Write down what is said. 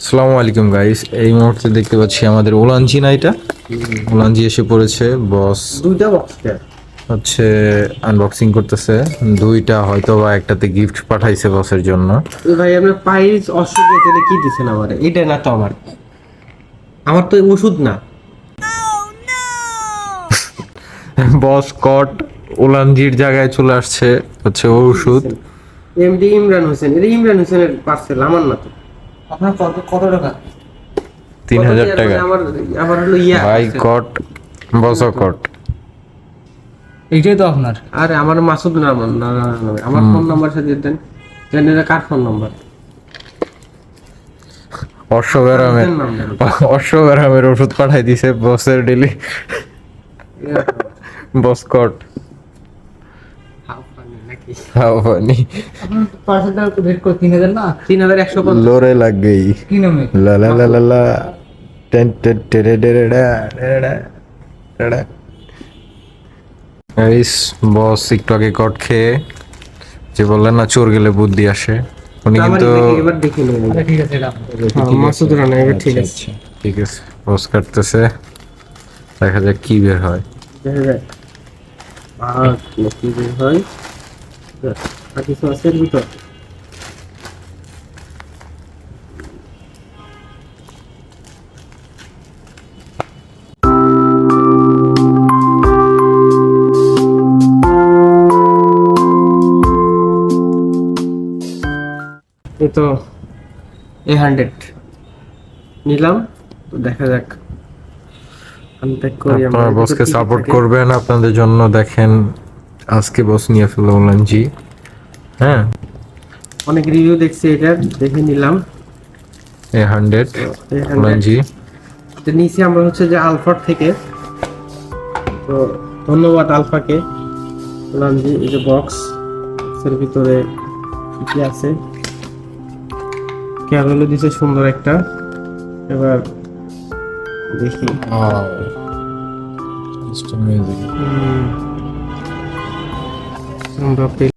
আসসালামু আলাইকুম গাইস, এই মুহূর্তে দেখতে পাচ্ছি আমাদের ওলানজি নাইটা ওলানজি এসে পড়েছে। বস দুইটা বক্স হচ্ছে আনবক্সিং করতেছে। দুইটা হয়তো বা একটাতে গিফট পাঠাইছে বসের জন্য। ভাই আপনার পাইস অসুখ এতে কি দিছেন আমার? এটা না তো আমার তো ওষুধ না। বস কট ওলানজির জায়গায় চলে আসছে হচ্ছে ওষুধ। এমডি ইমরান হোসেন, এটা ইমরান হোসেনের পার্সেল, আমার না তো। আপনার কত টাকা? 3000 টাকা। আমার আবার হলো ভাই কট, বস কট। এইটাই তো আপনার। আরে আমার মাসুদ না, আমার ফোন নাম্বার সাথে দেন। জানেন এটা কার ফোন নাম্বার? অশ্বগ্রামের ওষুধ পাঠাই দিছে বসের ডেলি। বস কট হাও ফানি। আপনার পার্সেলটা রেট করে 3000 না? 3150। লোরে লাগ গই কি নামে? লা লা লা লা লা টেন টেন টেরে টেরে ডা ডা ডা। গাইস, বস একটু আগে কট খেয়ে যে বললেন না চোর গেলে বুদ্ধি আসে, উনি কিন্তু এবার দেখে নেব। আচ্ছা ঠিক আছে, এটা মাসুদ রানা এবার ঠিক আছে। ঠিক আছে, বস কাটতেছে, দেখা যাক কি বের হয়। দেখা যাক আর কি বের হয়। আর কিছু আছে এর ভিতর? এই তো A100 নিলাম, তো দেখা যাক আনপ্যাক করি আমরা। আপনারা বসকে সাপোর্ট করবেন, আপনাদের জন্য দেখেন আজকে বস নিয়ে ফেললো ওলানজি। হ্যাঁ, অনেক রিভিউ দেখছি, এটা দেখে নিলাম। A100 A100 ওলানজি। তো নিচে আমরা হচ্ছে যে আলফার থেকে, তো ধন্যবাদ আলফাকে। বললাম যে এই যে বক্স, এর ভিতরে কি আছে, ক্যাবেলও দিছে সুন্দর একটা। এবার দেখি আমরা